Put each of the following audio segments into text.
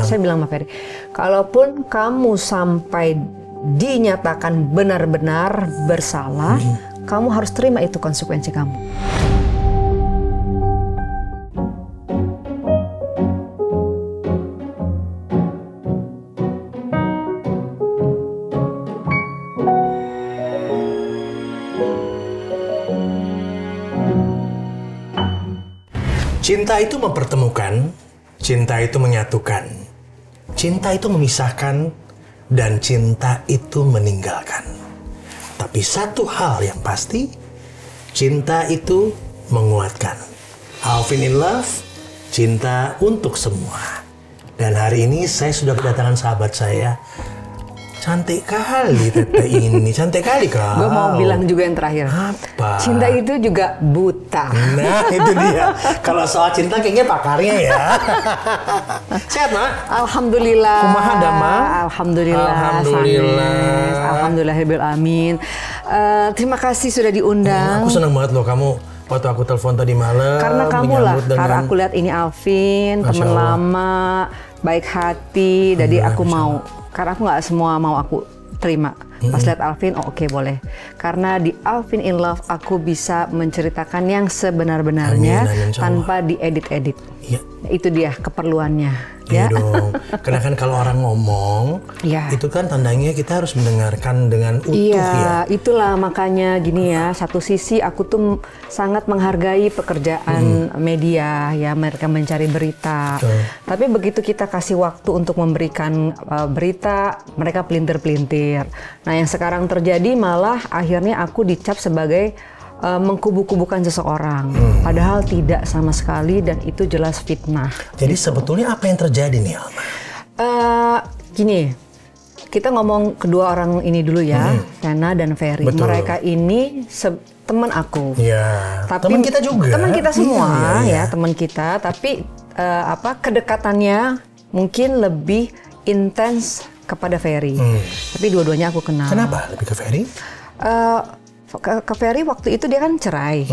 Saya bilang sama Ferry, kalaupun kamu sampai dinyatakan benar-benar bersalah, kamu harus terima itu konsekuensi kamu. Cinta itu mempertemukan, cinta itu menyatukan, cinta itu memisahkan, dan cinta itu meninggalkan. Tapi satu hal yang pasti, cinta itu menguatkan. Alvin in Love, cinta untuk semua. Dan hari ini saya sudah kedatangan sahabat saya. Cantik kali Tete ini, cantik kali kau. Gue mau bilang juga yang terakhir. Apa? Cinta itu juga buta. Nah itu dia. Kalau soal cinta kayaknya pakarnya ya. Sehat Mak? Alhamdulillah. Kumaha Dama? Alhamdulillah. Alhamdulillah. Amin. Terima kasih sudah diundang. Aku senang banget loh kamu. Waktu aku telepon tadi malam. Karena kamu lah. Karena aku lihat ini Alvin, teman lama, baik hati. Jadi aku mau. Karena aku nggak semua mau aku terima. Pas lihat Alvin, oh oke, boleh. Karena di Alvin in Love aku bisa menceritakan yang sebenar-benarnya tanpa diedit-edit. Iya. Itu dia keperluannya. Iya Ya dong. Karena kan kalau orang ngomong, itu kan tandanya kita harus mendengarkan dengan utuh ya. Itulah makanya gini ya. Satu sisi aku tuh sangat menghargai pekerjaan media ya, mereka mencari berita. Tapi begitu kita kasih waktu untuk memberikan berita, mereka pelintir-pelintir. Nah yang sekarang terjadi malah akhirnya aku dicap sebagai mengkubu-kubukan seseorang, padahal tidak sama sekali dan itu jelas fitnah. Jadi sebetulnya apa yang terjadi nih Alma? Gini, kita ngomong kedua orang ini dulu ya, Vena dan Ferry. Betul. Mereka ini teman aku. Ya. Tapi Teman kita juga. Teman kita semua ya, teman kita. Tapi kedekatannya mungkin lebih intens kepada Ferry. Tapi dua-duanya aku kenal. Kenapa lebih ke Ferry? Ke Ferry waktu itu dia kan cerai.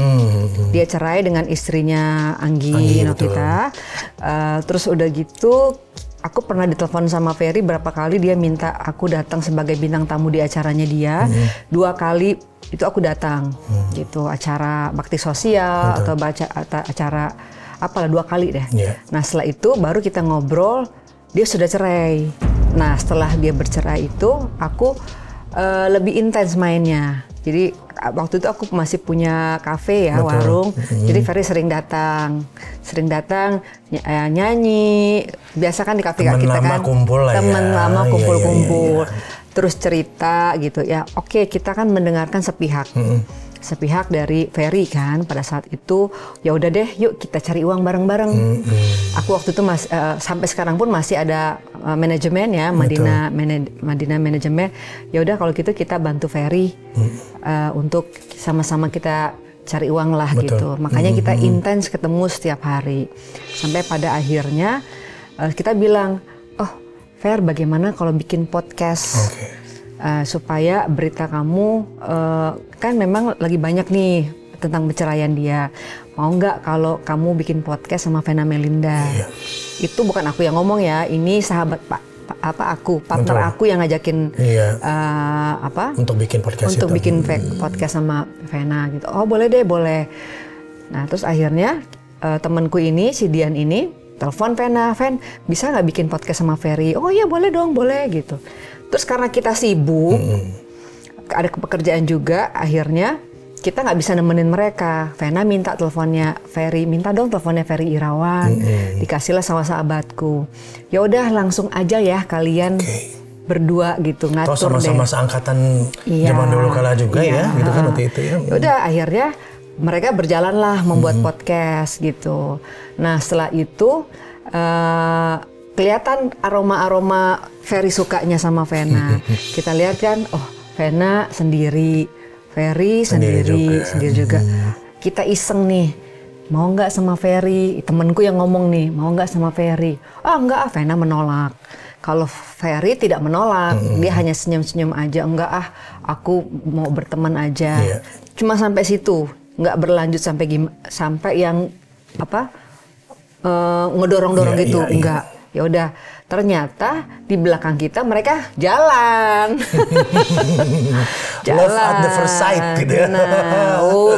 Dia cerai dengan istrinya Anggi Novita. Terus udah gitu aku pernah ditelepon sama Ferry berapa kali, dia minta aku datang sebagai bintang tamu di acaranya dia. 2 kali itu aku datang gitu, acara bakti sosial atau acara apalah 2 kali deh. Nah setelah itu baru kita ngobrol, dia sudah cerai. Nah setelah dia bercerai itu aku lebih intens mainnya. Jadi waktu itu aku masih punya kafe ya, warung. Jadi Ferry sering datang nyanyi. Biasa kan di kafe kita kan teman lama kumpul-kumpul. Terus cerita gitu ya. Oke, kita kan mendengarkan sepihak. Sepihak dari Ferry kan pada saat itu, ya udah deh yuk kita cari uang bareng-bareng. Aku waktu itu sampai sekarang pun masih ada manajemen ya, Madinah manajemen. Ya udah kalau gitu kita bantu Ferry untuk sama-sama kita cari uang lah gitu. Makanya kita intens ketemu setiap hari. Sampai pada akhirnya kita bilang, oh Fer bagaimana kalau bikin podcast? Supaya berita kamu kan memang lagi banyak nih tentang perceraian dia. Mau nggak kalau kamu bikin podcast sama Vena Melinda? Itu bukan aku yang ngomong ya, ini sahabat partner aku yang ngajakin untuk bikin podcast podcast sama Vena gitu. Oh boleh deh, boleh. Nah terus akhirnya temanku ini, si Dian ini telepon Vena, Ven bisa nggak bikin podcast sama Ferry? Oh iya boleh dong, boleh gitu. Terus karena kita sibuk, ada pekerjaan juga, akhirnya kita nggak bisa nemenin mereka. Vena minta teleponnya Ferry, minta dong teleponnya Ferry Irawan, dikasihlah sama sahabatku. Ya udah langsung aja ya kalian berdua gitu ngatur deh. Toh sama-sama seangkatan zaman dulu kala juga ya, gitu kan waktu itu ya. Ya udah akhirnya mereka berjalanlah membuat podcast gitu. Nah setelah itu kelihatan aroma-aroma Ferry sukanya sama Vena. Kita lihat kan, oh Vena sendiri, Ferry sendiri juga. Kita iseng nih, mau nggak sama Ferry? Temenku yang ngomong nih, mau nggak sama Ferry? Oh enggak, Vena menolak. Kalau Ferry tidak menolak, dia hanya senyum-senyum aja. Enggak aku mau berteman aja. Cuma sampai situ, nggak berlanjut sampai yang ngedorong-dorong gitu, enggak. Ya udah, ternyata di belakang kita mereka jalan. Love at the first sight gitu ya. Nah,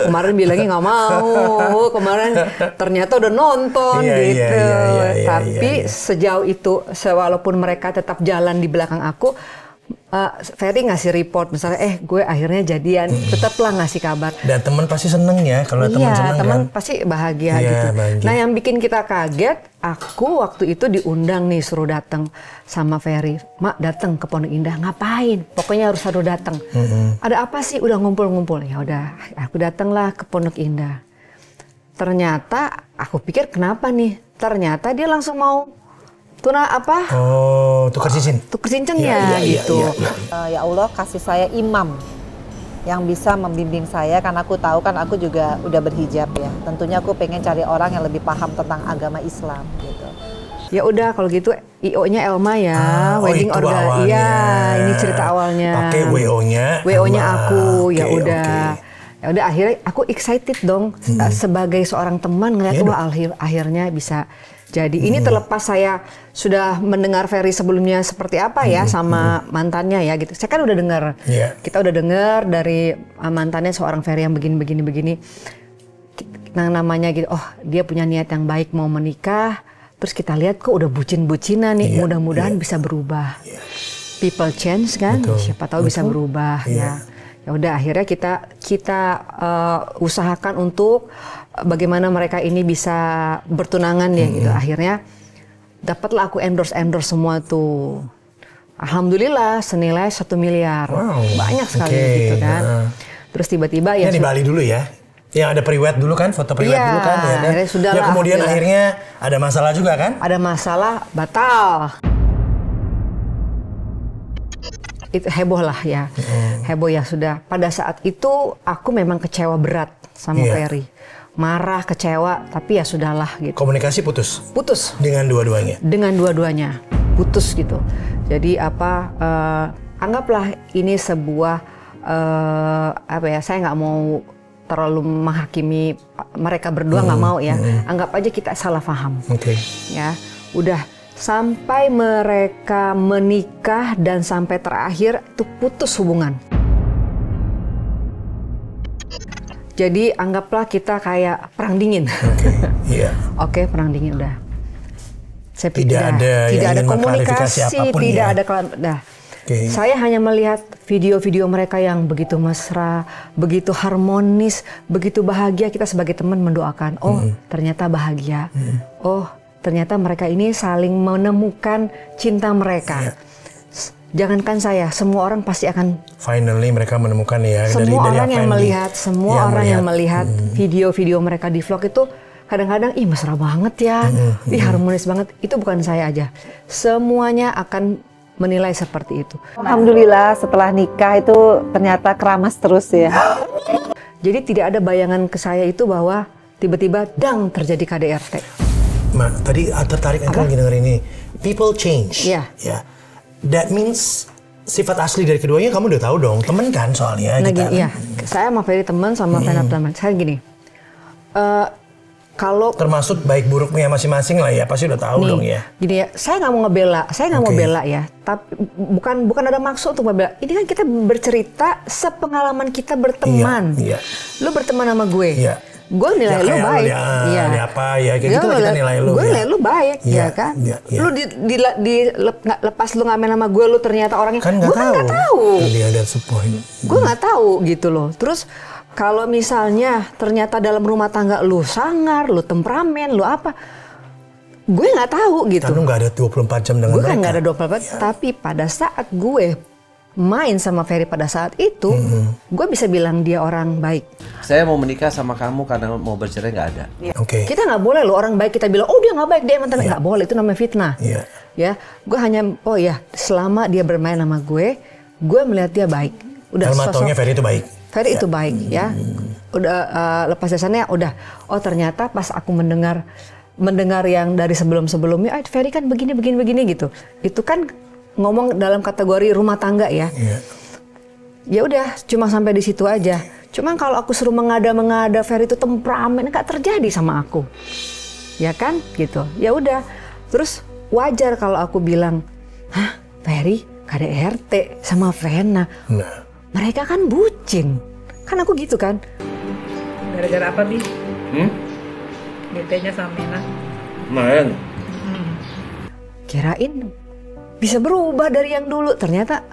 kemarin bilangnya nggak mau, kemarin ternyata udah nonton gitu. Tapi sejauh itu, walaupun mereka tetap jalan di belakang aku, Ferry ngasih report misalnya, gue akhirnya jadian, tetaplah ngasih kabar. Dan teman pasti seneng ya, kalau teman seneng teman kan? pasti bahagia gitu. Bahagia. Nah, yang bikin kita kaget, aku waktu itu diundang nih, suruh datang sama Ferry. Mak, datang ke Pondok Indah, ngapain? Pokoknya harus datang. Ada apa sih? Udah ngumpul-ngumpul. Ya udah, aku datanglah ke Pondok Indah. Ternyata aku pikir kenapa nih? Ternyata dia langsung mau tukar cincin. Tukar cincinnya gitu. Ya Allah, kasih saya imam yang bisa membimbing saya, karena aku tahu kan aku juga udah berhijab ya. Tentunya aku pengen cari orang yang lebih paham tentang agama Islam gitu. Ya udah kalau gitu IO-nya Elma ya, wedding organ. Iya, ini cerita awalnya. Pakai WO-nya aku. Ya udah. Ya udah, akhirnya aku excited dong sebagai seorang teman ngeliat akhirnya bisa. Jadi ini terlepas saya sudah mendengar Ferry sebelumnya seperti apa ya sama mantannya ya gitu. Saya kan udah dengar, kita udah dengar dari mantannya seorang Ferry yang begini. Nah, namanya gitu, dia punya niat yang baik mau menikah. Terus kita lihat kok udah bucin-bucinan nih, mudah-mudahan bisa berubah. People change kan, siapa tahu bisa berubah ya. Ya udah, akhirnya kita usahakan untuk bagaimana mereka ini bisa bertunangan ya gitu. Akhirnya dapatlah aku endorse semua tuh. Alhamdulillah senilai 1 miliar. Wow, banyak sekali gitu kan. Terus tiba-tiba ya di Bali dulu ya. Yang ada pre-wed dulu kan, foto pre-wed dulu kan ya kan. Ya kemudian akhirnya ada masalah juga kan? Ada masalah, batal. Itu heboh lah ya. Heboh ya sudah. Pada saat itu aku memang kecewa berat sama Ferry. Marah, kecewa, tapi ya sudahlah gitu. Komunikasi putus? Putus. Dengan dua-duanya? Dengan dua-duanya, putus gitu. Jadi anggaplah ini sebuah, saya nggak mau terlalu menghakimi mereka berdua, nggak mau ya. Anggap aja kita salah paham. Ya, udah. Sampai mereka menikah dan sampai terakhir itu putus hubungan. Jadi anggaplah kita kayak perang dingin. Oke, perang dingin udah. Tidak ada komunikasi, tidak ada Saya hanya melihat video-video mereka yang begitu mesra, begitu harmonis, begitu bahagia. Kita sebagai teman mendoakan, ternyata bahagia. Ternyata mereka ini saling menemukan cinta mereka. Jangankan saya, semua orang pasti akan. Finally mereka menemukan ya. Semua orang yang melihat video-video mereka di vlog itu kadang-kadang, mesra banget ya, harmonis banget. Itu bukan saya aja. Semuanya akan menilai seperti itu. Alhamdulillah setelah nikah itu ternyata keramas terus ya. Jadi tidak ada bayangan ke saya itu bahwa tiba-tiba terjadi KDRT. Tadi tertarik lagi denger ini. People change. Yeah. That means sifat asli dari keduanya kamu udah tahu dong. Temen kan soalnya. Saya sama Ferry teman, sama teman. Saya gini. Kalau termasuk baik buruknya masing-masing lah ya, pasti udah tahu dong ya. Gini ya, saya nggak mau ngebela, mau bela ya. Tapi bukan ada maksud untuk membela. Ini kan kita bercerita sepengalaman kita berteman. Lu berteman sama gue. Gue nilai lu baik, kita nilai lu. Gue nilai lu baik, ya kan? Lu lepas lu ngamen sama gue, lu ternyata orangnya kan nggak tahu. Gue nggak tahu gitu loh. Terus kalau misalnya ternyata dalam rumah tangga lu sangar, lu temperamen, lu apa? Gue nggak tahu gitu. Kan lu nggak ada 24 jam dengan mereka. Gue kan nggak ada 24 jam, tapi pada saat gue main sama Ferry pada saat itu, gue bisa bilang dia orang baik. Saya mau menikah sama kamu karena mau bercerai nggak ada. Kita nggak boleh loh orang baik kita bilang, dia nggak baik, dia mantan. Nggak boleh, itu namanya fitnah. Ya, gue hanya, selama dia bermain sama gue melihat dia baik. Udah sosok Ferry itu baik. Ferry itu baik ya. Udah lepas dasarnya udah. Ternyata pas aku mendengar yang dari sebelumnya, Ferry kan begini gitu. Itu kan ngomong dalam kategori rumah tangga ya. Ya udah, cuma sampai di situ aja. Cuma kalau aku suruh mengada Ferry itu temperamen, nggak terjadi sama aku. Ya kan, gitu. Ya udah. Terus wajar kalau aku bilang, hah Ferry KDRT sama Vena. Nah. Mereka kan bucin. Kan aku gitu kan. Gara-gara apa, Bi? BT-nya sama Vena. Main. Kirain bisa berubah dari yang dulu. Ternyata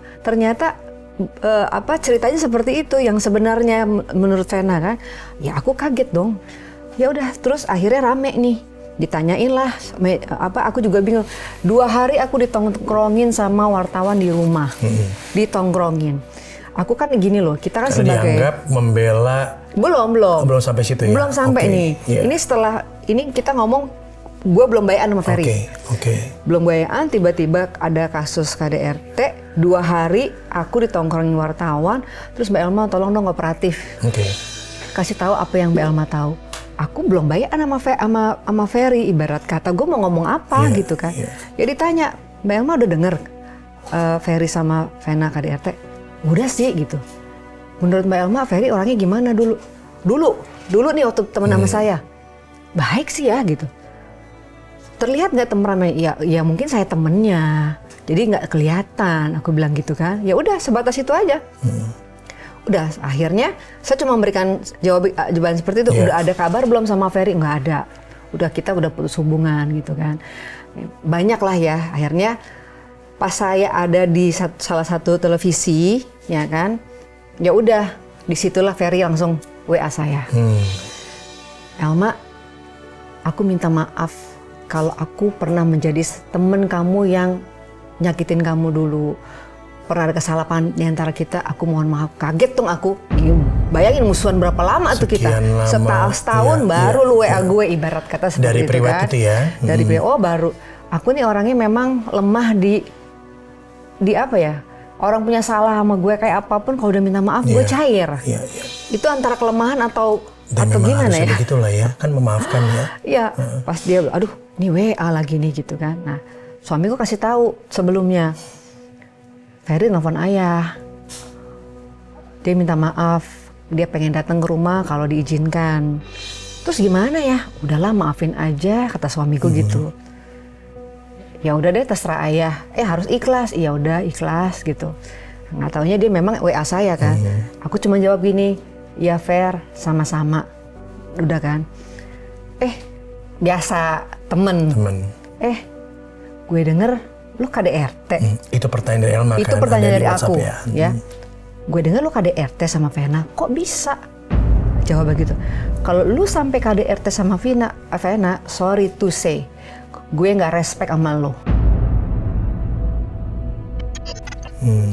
ceritanya seperti itu yang sebenarnya menurut Vena kan. Ya aku kaget dong. Ya udah, terus akhirnya rame nih. Ditanyain lah, aku juga bingung. 2 hari aku ditongkrongin sama wartawan di rumah, ditongkrongin. Aku kan gini loh, kita kan karena sebagai dianggap membela. Belum sampai situ ya. Belum sampai nih. Yeah. Ini setelah ini kita ngomong, gue belum bayan sama Ferry. Belum bayan, tiba-tiba ada kasus KDRT. 2 hari aku ditongkrongin wartawan, terus Mbak Elma tolong dong kooperatif. Kasih tahu apa yang Mbak Elma tahu. Aku belum bayar sama Ferry, ibarat kata gue mau ngomong apa gitu kan. Ya ditanya, Mbak Elma udah denger Ferry sama Vena KDRT? Udah sih gitu. Menurut Mbak Elma, Ferry orangnya gimana dulu? Dulu nih waktu teman sama saya. Baik sih ya gitu. Terlihat nggak temenan? Ya mungkin saya temennya. Jadi nggak kelihatan, aku bilang gitu kan. Ya udah sebatas itu aja. Udah, akhirnya saya cuma memberikan jawaban seperti itu. Udah ada kabar belum sama Ferry? Nggak ada. Kita udah putus hubungan gitu kan. Banyak lah ya. Akhirnya pas saya ada di salah satu televisi, ya kan. Ya udah, disitulah Ferry langsung WA saya. Elma, aku minta maaf kalau aku pernah menjadi temen kamu yang nyakitin kamu dulu. Pernah ada kesalahan di antara kita, aku mohon maaf. Kaget dong aku. Bayangin musuhan berapa lama tuh kita. Setahun baru lu WA gue, ibarat kata seperti dari itu pribadi kan. Itu ya. Dari pribadi, baru. Aku nih orangnya memang lemah di apa ya. Orang punya salah sama gue kayak apapun, kalau udah minta maaf gue cair. Itu antara kelemahan atau gimana ya. Begitulah ya, kan memaafkan ya. Iya, pas dia, aduh ini WA lagi nih gitu kan. Nah suamiku kasih tahu sebelumnya. Ferry nelfon ayah, dia minta maaf, dia pengen datang ke rumah kalau diizinkan. Terus gimana ya? Udahlah maafin aja, kata suamiku gitu. Ya udah deh terserah ayah. Harus ikhlas, iya udah ikhlas gitu. Nggak taunya dia memang WA saya kan. Aku cuma jawab gini, ya Fer, sama-sama. Udah kan. Biasa temen. Gue denger lu KDRT. Itu pertanyaan dari Elma. Itu kan? pertanyaan dari aku ya. Gue dengar lu KDRT sama Vena, kok bisa? Jawab begitu. Kalau lu sampai KDRT sama Vena, sorry to say, gue nggak respect sama lu.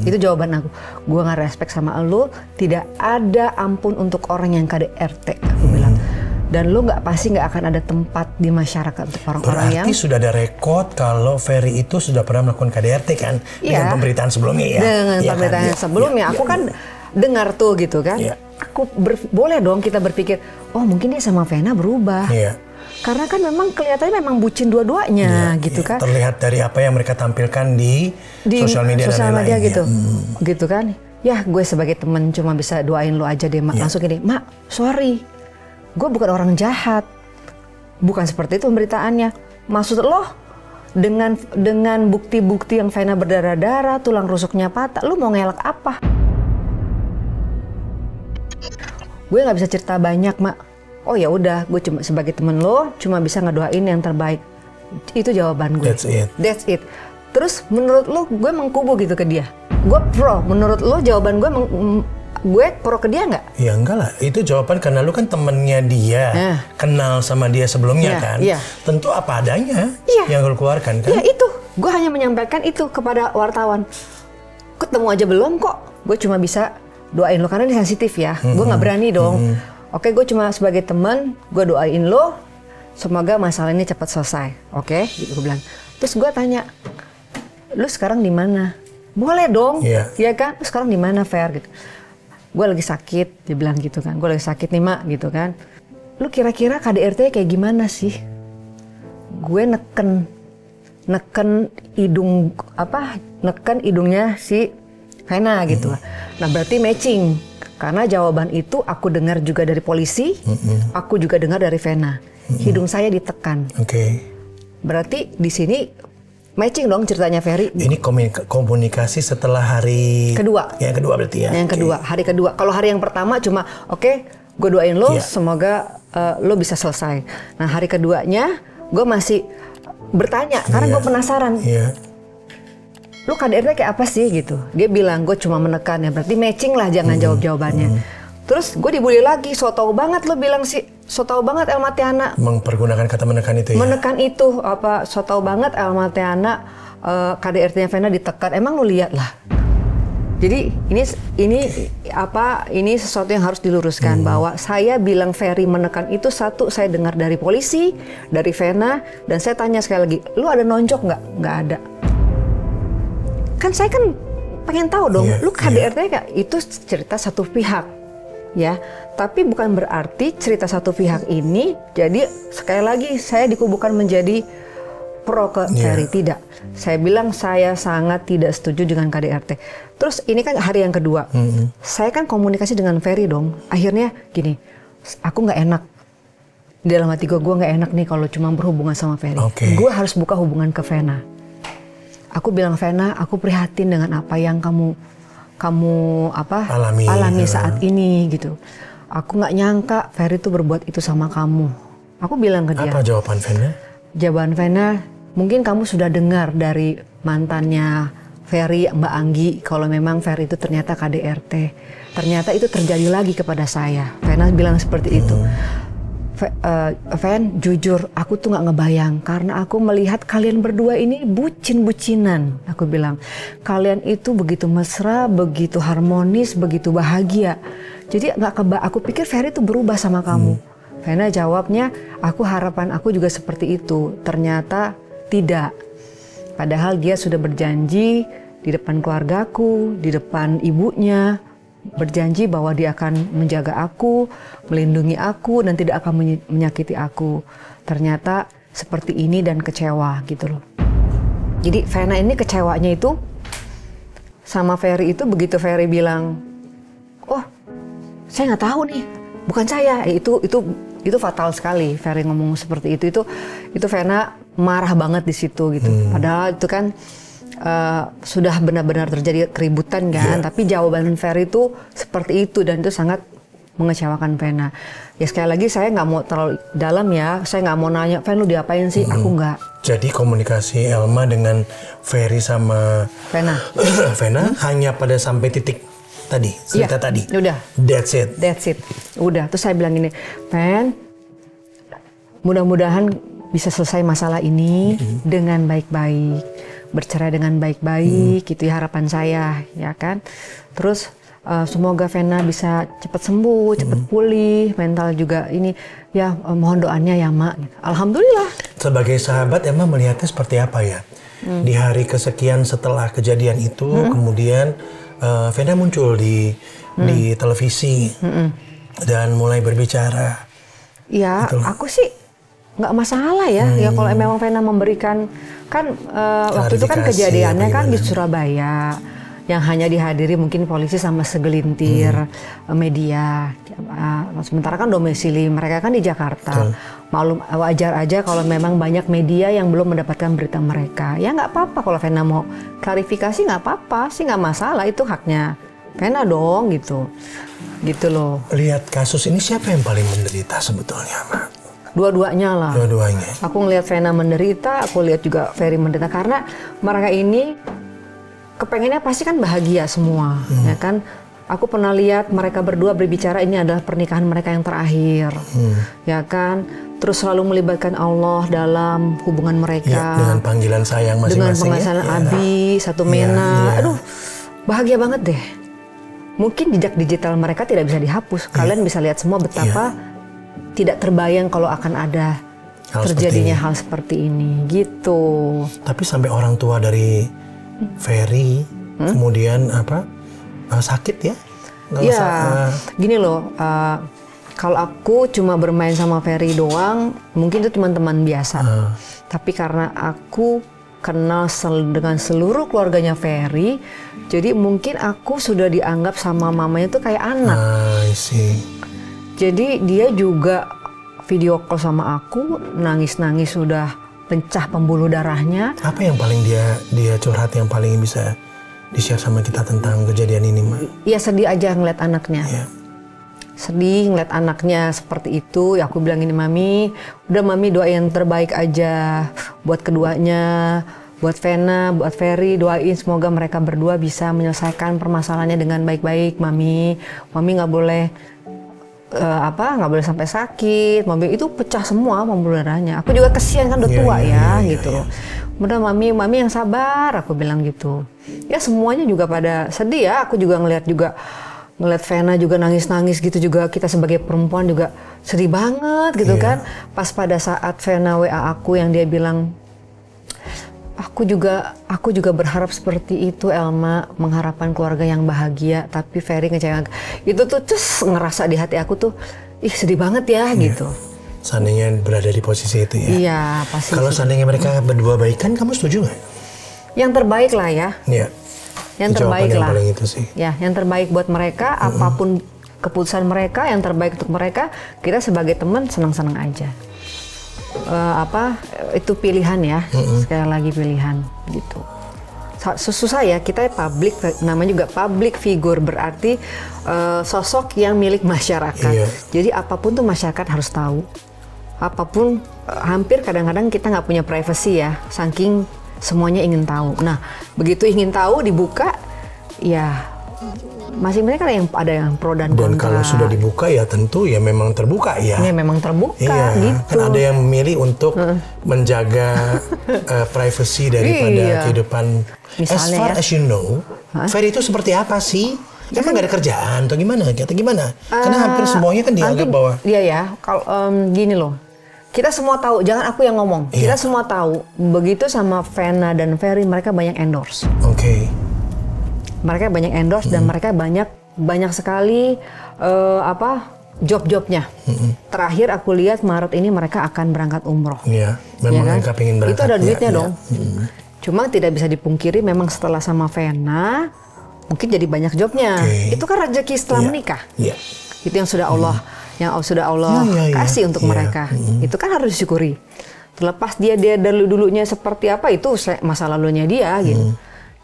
Itu jawaban aku. Gue nggak respect sama lu. Tidak ada ampun untuk orang yang KDRT. Aku bilang. Dan lu pasti nggak akan ada tempat di masyarakat untuk orang-orang yang. Berarti sudah ada rekod kalau Ferry itu sudah pernah melakukan KDRT kan? Dengan pemberitaan sebelumnya ya? Dengan pemberitaan sebelumnya. Aku kan dengar tuh gitu kan. Aku boleh dong kita berpikir, oh mungkin dia sama Vena berubah. Karena kan memang kelihatannya memang bucin dua-duanya gitu kan. Terlihat dari apa yang mereka tampilkan di sosial media dan lain-lain. Gitu. Gitu kan. Ya gue sebagai temen cuma bisa doain lu aja deh Mak. Langsung gini, Mak sorry. Gue bukan orang jahat, bukan seperti itu pemberitaannya. Maksud lo dengan bukti-bukti yang Vena berdarah-darah, tulang rusuknya patah, lo mau ngelak apa? Gue nggak bisa cerita banyak Mak. Oh ya udah, gue cuma sebagai temen lo, cuma bisa ngedoain yang terbaik. Itu jawaban gue. That's it. Terus menurut lo gue mengkubu gitu ke dia? Gue pro. Menurut lo jawaban gue pro ke dia nggak? Ya enggak lah, itu jawaban karena lu kan temennya dia, kenal sama dia sebelumnya kan. Tentu apa adanya yang lu keluarkan kan. Iya itu, gue hanya menyampaikan itu kepada wartawan. Ketemu aja belum kok, gue cuma bisa doain lo karena ini sensitif ya. Gue nggak berani dong. Oke, gue cuma sebagai teman, gue doain lo, semoga masalah ini cepat selesai. Oke, gitu gue bilang. Terus gue tanya, lu sekarang di mana? Boleh dong, ya kan? Lu sekarang di mana, Fer? Gitu. Gue lagi sakit, dia bilang gitu kan. Gue lagi sakit nih Mak, gitu kan. Lu kira-kira KDRT kayak gimana sih? Gue neken hidungnya si Vena gitu. Nah berarti matching. Karena jawaban itu aku dengar juga dari polisi, aku juga dengar dari Vena. Hidung saya ditekan. Berarti di sini matching dong ceritanya Ferry. Ini komunikasi setelah hari kedua. Yang kedua berarti ya. Yang kedua, hari kedua. Kalau hari yang pertama cuma oke, gue doain lo semoga lo bisa selesai. Nah hari keduanya gue masih bertanya karena gue penasaran. Lu KDRT kayak apa sih gitu? Dia bilang gue cuma menekan ya, berarti matching lah, jangan jawab jawabannya. Terus gue dibully lagi, so tau banget lu bilang sih, so tau banget Elma Tiana. Mempergunakan kata menekan itu ya? Menekan itu, apa so tau banget Elma Tiana KDRT-nya Vena ditekan, emang lu lihat lah. Jadi ini sesuatu yang harus diluruskan bahwa saya bilang Ferry menekan itu satu, saya dengar dari polisi, dari Vena, dan saya tanya sekali lagi, lu ada nonjok nggak? Nggak ada. Kan saya kan pengen tahu dong, lu KDRT kayak itu cerita satu pihak, ya. Tapi bukan berarti cerita satu pihak ini jadi sekali lagi saya dikubukan menjadi pro ke Ferry, tidak. Saya bilang saya sangat tidak setuju dengan KDRT. Terus ini kan hari yang kedua, saya kan komunikasi dengan Ferry dong. Akhirnya gini, aku nggak enak. Di dalam hati gue nggak enak nih kalau cuma berhubungan sama Ferry. Gue harus buka hubungan ke Vena. Aku bilang, Vena, aku prihatin dengan apa yang kamu alami saat ini gitu. Aku nggak nyangka Ferry itu berbuat itu sama kamu. Aku bilang ke dia. Apa jawaban Vena? Jawaban Vena, mungkin kamu sudah dengar dari mantannya Ferry, Mbak Anggi, kalau memang Ferry itu ternyata KDRT. Ternyata itu terjadi lagi kepada saya. Vena bilang seperti itu. Ven, jujur aku tuh nggak ngebayang karena aku melihat kalian berdua ini bucin-bucinan. Aku bilang kalian itu begitu mesra, begitu harmonis, begitu bahagia. Jadi aku pikir Ferry itu berubah sama kamu. Vena jawabnya, harapan aku juga seperti itu. Ternyata tidak. Padahal dia sudah berjanji di depan keluargaku, di depan ibunya, berjanji bahwa dia akan menjaga aku, melindungi aku, dan tidak akan menyakiti aku. Ternyata seperti ini dan kecewa gitu loh. Jadi Vena ini kecewanya itu sama Ferry itu begitu Ferry bilang, oh saya nggak tahu nih, bukan saya. Itu fatal sekali Ferry ngomong seperti itu. Itu Vena marah banget di situ gitu. Padahal itu kan sudah benar-benar terjadi keributan kan, tapi jawaban Ferry itu seperti itu dan itu sangat mengecewakan Vena. Ya sekali lagi saya nggak mau terlalu dalam ya, saya nggak mau nanya, Ven lu diapain sih? Aku nggak. Jadi komunikasi Elma dengan Ferry sama Vena hanya pada sampai titik tadi, cerita tadi. Udah. That's it. Udah. Terus saya bilang gini, Ven, mudah-mudahan bisa selesai masalah ini dengan baik-baik. Bercerai dengan baik-baik, gitu ya harapan saya, ya kan. Terus semoga Vena bisa cepat sembuh, cepat pulih, mental juga ini. Ya mohon doanya ya Mak. Alhamdulillah. Sebagai sahabat Emma melihatnya seperti apa ya? Di hari kesekian setelah kejadian itu, kemudian Vena muncul di televisi dan mulai berbicara. Ya, gitu. Aku sih nggak masalah ya. Ya kalau memang Vena memberikan kan waktu itu kan kejadiannya kan di Surabaya yang hanya dihadiri mungkin polisi sama segelintir media. Sementara kan domisili mereka kan di Jakarta. Maklum wajar aja kalau memang banyak media yang belum mendapatkan berita mereka. Ya nggak apa-apa kalau Vena mau klarifikasi, nggak apa-apa sih, nggak masalah, itu haknya Vena dong gitu. Gitu loh. Lihat kasus ini siapa yang paling menderita sebetulnya, Mak? Dua-duanya lah. Dua-duanya. Aku ngelihat Vena menderita, aku lihat juga Ferry menderita karena mereka ini kepengennya pasti kan bahagia semua, ya kan. Aku pernah lihat mereka berdua berbicara ini adalah pernikahan mereka yang terakhir, ya kan. Terus selalu melibatkan Allah dalam hubungan mereka. Ya, dengan panggilan sayang masing-masing. Dengan panggilan Abi, satu Mena. Aduh, bahagia banget deh. Mungkin jejak digital mereka tidak bisa dihapus. Kalian bisa lihat semua betapa tidak terbayang kalau akan ada terjadinya hal seperti ini gitu. Tapi sampai orang tua dari Ferry kemudian sakit ya? Gini loh, kalau aku cuma bermain sama Ferry doang, mungkin itu teman-teman biasa. Tapi karena aku kenal dengan seluruh keluarganya Ferry, jadi mungkin aku sudah dianggap sama mamanya tuh kayak anak. Jadi dia juga video call sama aku, nangis-nangis sudah pencah pembuluh darahnya. Apa yang paling dia curhat yang paling bisa di-share sama kita tentang kejadian ini, Ma? Iya, sedih aja ngeliat anaknya. Iya. Sedih ngeliat anaknya seperti itu. Ya aku bilang ini, Mami, udah Mami doain yang terbaik aja buat keduanya, buat Vena, buat Ferry, doain semoga mereka berdua bisa menyelesaikan permasalahannya dengan baik-baik, Mami. Mami nggak boleh nggak boleh sampai sakit. Mami itu pecah semua pembuluh darahnya. Aku juga kesian kan udah tua gitu loh. Udah Mami yang sabar, aku bilang gitu. Ya semuanya juga pada sedih ya. Aku juga ngeliat Vena juga nangis-nangis gitu juga. Kita sebagai perempuan juga sedih banget gitu kan. Pas pada saat Vena WA aku yang dia bilang, aku juga berharap seperti itu, Elma, mengharapkan keluarga yang bahagia, tapi Ferry ngecewakan. Itu tuh ngerasa di hati aku tuh, ih sedih banget ya gitu. Seandainya berada di posisi itu ya. Iya, pasti. Kalau seandainya mereka berdua baikan, kamu setuju nggak? Yang terbaik lah ya. Iya. Yang terbaik lah. Paling itu sih. Ya, yang terbaik buat mereka, apapun keputusan mereka, yang terbaik untuk mereka, kita sebagai teman senang-senang aja. Itu pilihan ya, sekali lagi pilihan gitu. Susah ya, kita public, namanya juga public figure, berarti sosok yang milik masyarakat. Iya. Jadi apapun tuh masyarakat harus tahu. Apapun, hampir kadang-kadang kita nggak punya privacy ya, saking semuanya ingin tahu. Nah, begitu ingin tahu dibuka, ya masing-masing kan ada yang pro dan kontra. Dan kalau sudah dibuka ya tentu ya memang terbuka ya. Ya memang terbuka gitu. Kan ada yang memilih untuk menjaga privacy daripada kehidupan. Misalnya as you know, Ferry itu seperti apa sih? Emang nggak ada kerjaan atau gimana? Karena hampir semuanya kan dianggap bahwa. Iya ya, kalau gini loh. Kita semua tahu, jangan aku yang ngomong. Kita semua tahu, begitu sama Vena dan Ferry, mereka banyak endorse. Oke. Mereka banyak endorse dan mereka banyak sekali job-jobnya. Terakhir aku lihat Maret ini mereka akan berangkat umroh. Iya, memang mereka pengen berangkat. Itu ada duitnya dong. Cuma tidak bisa dipungkiri, memang setelah sama Vena, mungkin jadi banyak jobnya. Itu kan rezeki setelah menikah. Iya. Itu yang sudah Allah kasih untuk mereka. Itu kan harus disyukuri. Terlepas dia dulunya seperti apa, itu masa lalunya dia gitu.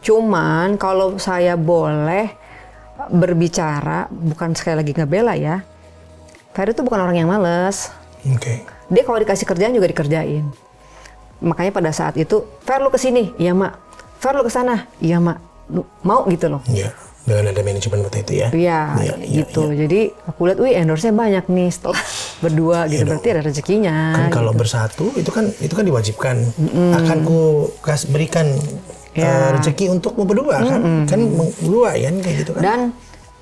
Cuman kalau saya boleh berbicara, bukan sekali lagi ngebela ya, Ferry itu bukan orang yang males. Dia kalau dikasih kerjaan juga dikerjain. Makanya pada saat itu, Fer lu kesini, iya mak. Fer lu kesana, iya mak. Lu mau gitu loh. Iya. Dengan ada manajemen seperti itu ya. Iya, gitu. Jadi aku lihat, endorse-nya banyak nih setelah berdua gitu. Berarti ada rezekinya. Kan kalau bersatu itu kan diwajibkan. Akan ku berikan rezeki untuk berdua kan berdua kan kayak gitu kan. Dan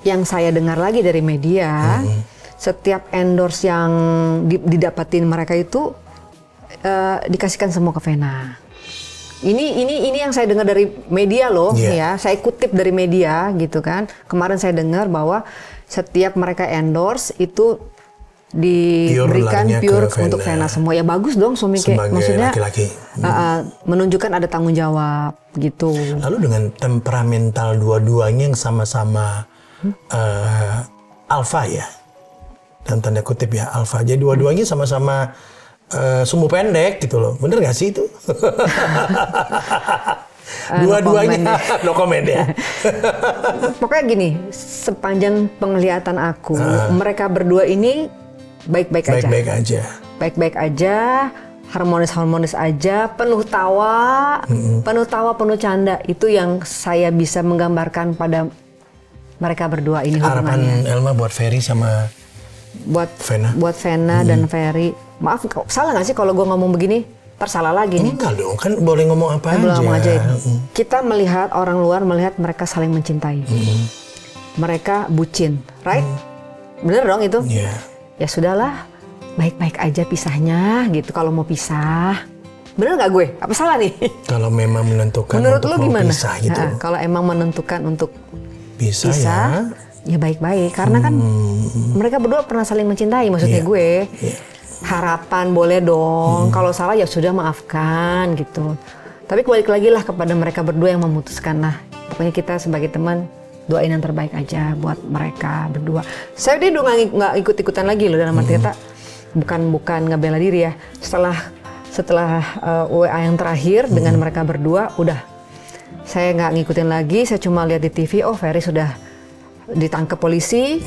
yang saya dengar lagi dari media, setiap endorse yang didapatin mereka itu dikasihkan semua ke Vena. Ini yang saya dengar dari media loh, ya. Saya kutip dari media gitu kan. Kemarin saya dengar bahwa setiap mereka endorse itu diberikan pure untuk Vena semua. Ya bagus dong, maksudnya laki-laki. Menunjukkan ada tanggung jawab gitu. Lalu dengan temperamental dua-duanya yang sama-sama alpha ya, dan tanda kutip ya alpha. Jadi dua-duanya sama-sama sumbu pendek gitu loh, bener nggak sih itu? Dua-duanya no comment ya. Pokoknya gini, sepanjang penglihatan aku, mereka berdua ini baik-baik aja, harmonis aja, penuh tawa, penuh canda. Itu yang saya bisa menggambarkan pada mereka berdua ini hubungannya. Harapan Elma buat Ferry sama buat Vena dan Ferry. Maaf, salah nggak sih kalau gue ngomong begini? Tersalah lagi nih. Enggak dong, kan boleh ngomong apa aja. Boleh ngomong aja. Kita melihat orang luar melihat mereka saling mencintai. Mereka bucin, right? Bener dong itu? Ya sudahlah, baik-baik aja pisahnya gitu. Kalau mau pisah, bener nggak gue? Apa salah nih? Kalau memang menentukan menurut untuk lu gimana? Pisah gitu. Kalau emang menentukan untuk pisah ya baik-baik. Karena kan mereka berdua pernah saling mencintai, maksudnya gue. Harapan boleh dong, kalau salah ya sudah maafkan gitu. Tapi balik lagi lah kepada mereka berdua yang memutuskan. Nah, pokoknya kita sebagai teman doain yang terbaik aja buat mereka berdua. Saya udah nggak ikut-ikutan lagi loh dalam arti kata bukan ngebela diri ya. Setelah setelah WA yang terakhir dengan mereka berdua, udah saya nggak ngikutin lagi. Saya cuma lihat di TV, oh Ferry sudah ditangkap polisi,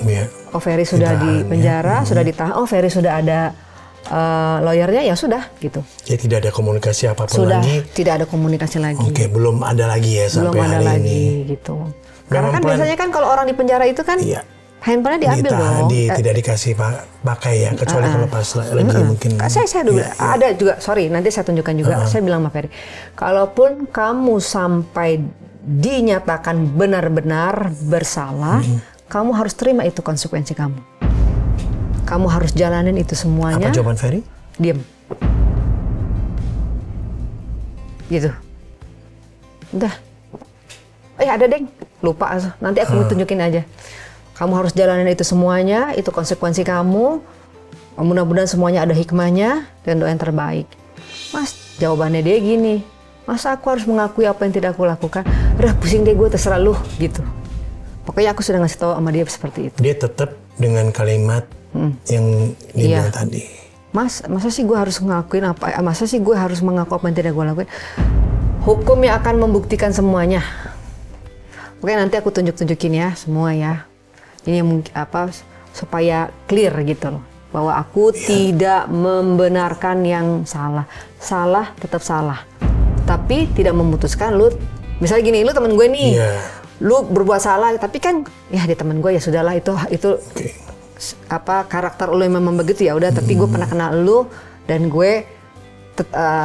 oh Ferry sudah di penjara, sudah ditahan, oh Ferry sudah ada lawyernya, ya sudah gitu. Jadi tidak ada komunikasi apapun sudah, lagi. Tidak ada komunikasi lagi. Oke, belum ada lagi ya sampai belum ada hari lagi, ini. Gitu. Karena kan biasanya kan kalau orang di penjara itu kan handphonenya diambil dong. Tidak dikasih pakai ya, kecuali kalau pas lagi mungkin. Saya dulu ada juga, sorry nanti saya tunjukkan juga. Saya bilang sama Ferry, kalaupun kamu sampai dinyatakan benar-benar bersalah, kamu harus terima itu konsekuensi kamu. Kamu harus jalanin itu semuanya. Apa jawaban Ferry? Diem. Gitu. Udah. Ada deng. Lupa. Nanti aku tunjukin aja. Kamu harus jalanin itu semuanya. Itu konsekuensi kamu. Mudah-mudahan semuanya ada hikmahnya. Dan doa yang terbaik. Mas, jawabannya dia gini. Masa aku harus mengakui apa yang tidak aku lakukan? Udah pusing deh gue, terserah lu. Gitu. Pokoknya aku sudah ngasih tahu sama dia seperti itu. Dia tetap dengan kalimat yang dia bilang tadi. Mas, masa sih gue harus ngakuin apa? Masa sih gue harus mengaku apa yang tidak gue lakuin? Hukum yang akan membuktikan semuanya. Oke, nanti aku tunjukin ya semua ya. Ini mungkin apa supaya clear gitu loh, bahwa aku tidak membenarkan yang salah. Salah tetap salah. Tapi tidak memutuskan lu, misalnya gini, lu temen gue nih. Lu berbuat salah, tapi kan ya dia teman gue, ya sudahlah, itu apa karakter lu yang memang begitu, ya udah. Tapi gue pernah kenal lu dan gue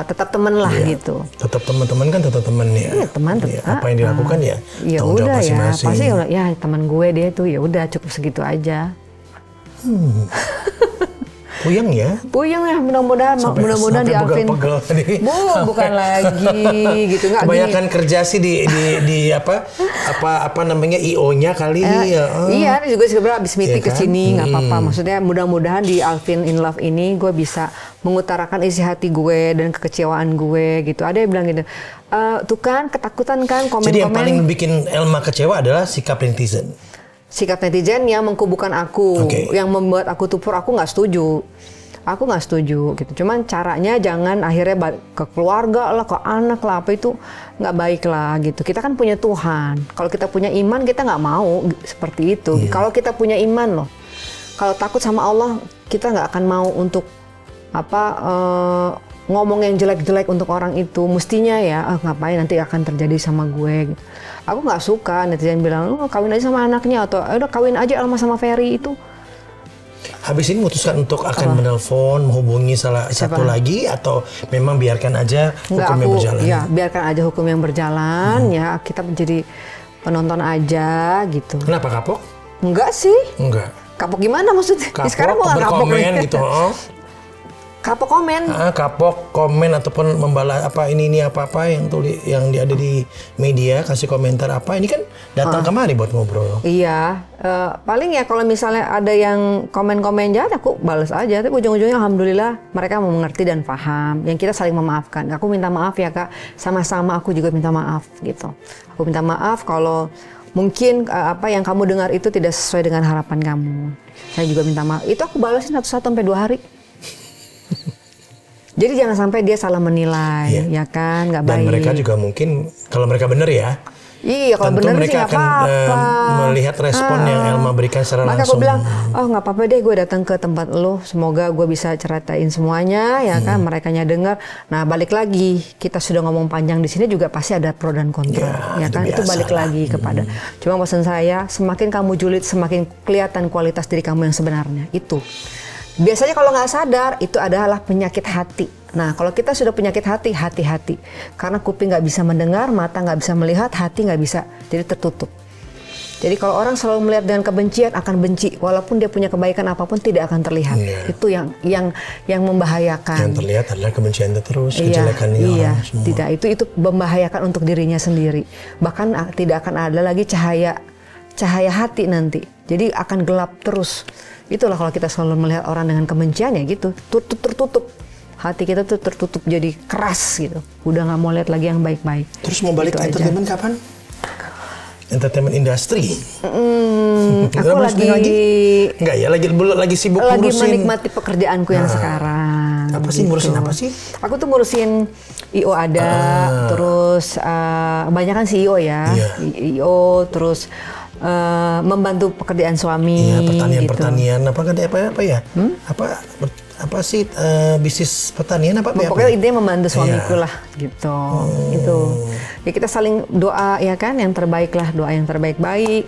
tetap teman lah gitu. Tetap teman-teman kan tetap teman ya. Iya, teman tetap. Apa yang dilakukan ya udah ya, pasti ya teman gue dia tuh, ya udah cukup segitu aja. Puyeng ya? Puyeng ya, mudah-mudahan di Alvin. Bukan lagi gitu, nggak. Kebanyakan kerja sih di apa namanya IO-nya kali. Iya, juga sebenarnya habis meeting ke sini nggak apa-apa. Maksudnya mudah-mudahan di Alvin in Love ini gue bisa mengutarakan isi hati gue dan kekecewaan gue gitu. Ada yang bilang gitu, tuh kan ketakutan kan komen-komen. Jadi yang paling bikin Elma kecewa adalah sikap netizen. Sikap netizen yang mengkubukan aku, yang membuat aku tupur. Aku nggak setuju. Aku nggak setuju gitu. Cuman caranya jangan akhirnya ke keluarga lah, ke anak lah, apa itu nggak baik lah gitu. Kita kan punya Tuhan. Kalau kita punya iman, kita nggak mau seperti itu. Kalau kita punya iman loh, kalau takut sama Allah, kita nggak akan mau untuk ngomong yang jelek-jelek untuk orang itu. Mestinya ya, ngapain nanti akan terjadi sama gue gitu. Aku nggak suka netizen bilang, lu kawin aja sama anaknya, atau udah kawin aja Elma sama Ferry itu. Habis ini memutuskan untuk akan menelpon, menghubungi satu lagi, atau memang biarkan aja hukum yang berjalan? Ya, biarkan aja hukum yang berjalan, ya kita menjadi penonton aja gitu. Kenapa kapok? Enggak sih. Enggak. Kapok gimana maksudnya? Kapok, sekarang mau kapok gitu. Kapok komen. Kapok komen ataupun membalas apa ini apa yang ada di media, kasih komentar apa, ini kan datang kemari buat ngobrol. Iya, paling ya kalau misalnya ada yang komen-komen jahat, aku balas aja. Tapi ujung-ujungnya alhamdulillah mereka mau mengerti dan paham. Yang kita saling memaafkan. Aku minta maaf ya Kak, sama-sama aku juga minta maaf gitu. Aku minta maaf kalau mungkin apa yang kamu dengar itu tidak sesuai dengan harapan kamu. Saya juga minta maaf. Itu aku balasin 1 sampai 2 hari. Jadi jangan sampai dia salah menilai, ya kan, nggak baik. Dan mereka juga mungkin, kalau mereka benar ya, iya, kalau benar mereka sih akan apa-apa. Melihat respon yang Elma berikan secara Maka langsung. Maka aku bilang, oh nggak apa-apa deh, gue datang ke tempat lo, semoga gue bisa ceritain semuanya, ya kan, merekanya dengar. Nah balik lagi, kita sudah ngomong panjang di sini juga pasti ada pro dan kontra, ya kan, itu balik lagi kepada. Cuma pesan saya, semakin kamu julid, semakin kelihatan kualitas diri kamu yang sebenarnya, itu. Biasanya kalau nggak sadar, itu adalah penyakit hati. Nah, kalau kita sudah penyakit hati, hati-hati. Karena kuping nggak bisa mendengar, mata nggak bisa melihat, hati nggak bisa, jadi tertutup. Jadi kalau orang selalu melihat dengan kebencian, akan benci. Walaupun dia punya kebaikan apapun, tidak akan terlihat. Itu yang membahayakan. Yang terlihat adalah kebencian terus, kejelekan orang semua. Tidak, itu membahayakan untuk dirinya sendiri. Bahkan tidak akan ada lagi cahaya hati nanti. Jadi akan gelap terus. Itulah kalau kita selalu melihat orang dengan kebencian, ya gitu, tertutup. Hati kita tuh tertutup, jadi keras gitu. Udah nggak mau lihat lagi yang baik-baik. Terus mau balik ke entertainment kapan? Entertainment industry. Aku lagi enggak ya, lagi sibuk lagi ngurusin. menikmati pekerjaanku yang sekarang. Apa sih, ngurusin apa sih? Aku tuh ngurusin IO ada, terus kebanyakan CEO ya, IO, terus membantu pekerjaan suami. Iya, pertanian, gitu. apa ya? Apa sih bisnis pertanian apa? Pokoknya intinya membantu suamiku lah gitu. Itu. Ya kita saling doa ya kan, yang terbaik lah, doa yang terbaik-baik,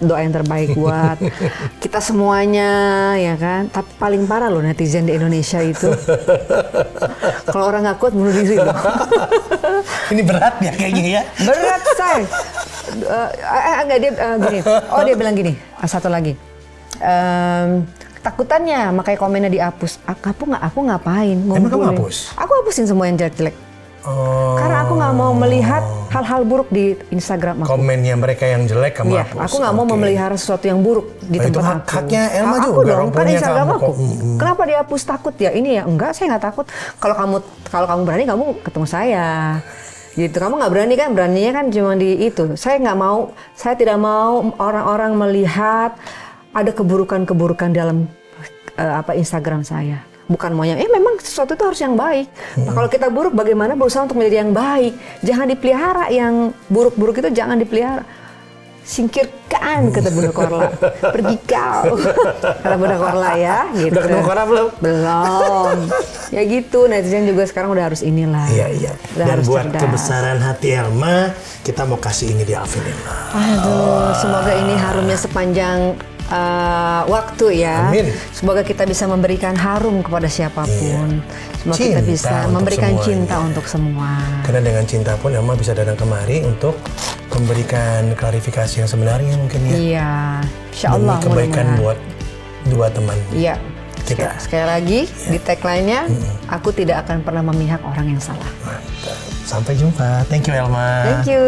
doa yang terbaik buat kita semuanya ya kan. Tapi paling parah loh netizen di Indonesia itu. Kalau orang nggak kuat bunuh diri loh. Ini berat ya kayaknya ya. Berat say. Enggak dia gini. Oh dia bilang gini. Satu lagi. Takutannya makanya komennya dihapus. Aku ngapain? Emang kamu hapus? Aku hapusin semua yang jelek-jelek. Karena aku nggak mau melihat hal-hal buruk di Instagram aku. Komennya mereka yang jelek kamu hapus. Aku nggak mau memelihara sesuatu yang buruk di tempat aku. Haknya Elma aku juga dong, kan Instagram aku. Kenapa dihapus? Takut ya? Ini ya enggak, saya nggak takut. Kalau kamu berani, kamu ketemu saya. Gitu, kamu nggak berani kan? Beraninya kan cuma di itu. Saya tidak mau orang-orang melihat ada keburukan-keburukan dalam Instagram saya. Bukan maunya, memang sesuatu itu harus yang baik. Nah, kalau kita buruk, bagaimana berusaha untuk menjadi yang baik? Jangan dipelihara yang buruk-buruk itu, jangan dipelihara. Singkirkan, kata Bunda Korla. Pergi kau, kata Bunda Korla ya. Gitu. Udah ketemu Korla belum? Belum. Ya gitu, netizen juga sekarang udah harus inilah. Iya. Dan buat cerdas. Kebesaran hati Elma, kita mau kasih ini di Alvin Elma. Aduh, semoga ini harumnya sepanjang waktu ya. Amin. Semoga kita bisa memberikan harum kepada siapapun. Semoga kita bisa memberikan cinta untuk semua. Karena dengan cinta pun Elma bisa datang kemari untuk memberikan klarifikasi yang sebenarnya mungkin ya. Iya, insya Allah. Demi kebaikan buat dua teman. Iya. Kita. Sekali lagi di tagline-nya, aku tidak akan pernah memihak orang yang salah. Mantap. Sampai jumpa. Thank you Elma. Thank you.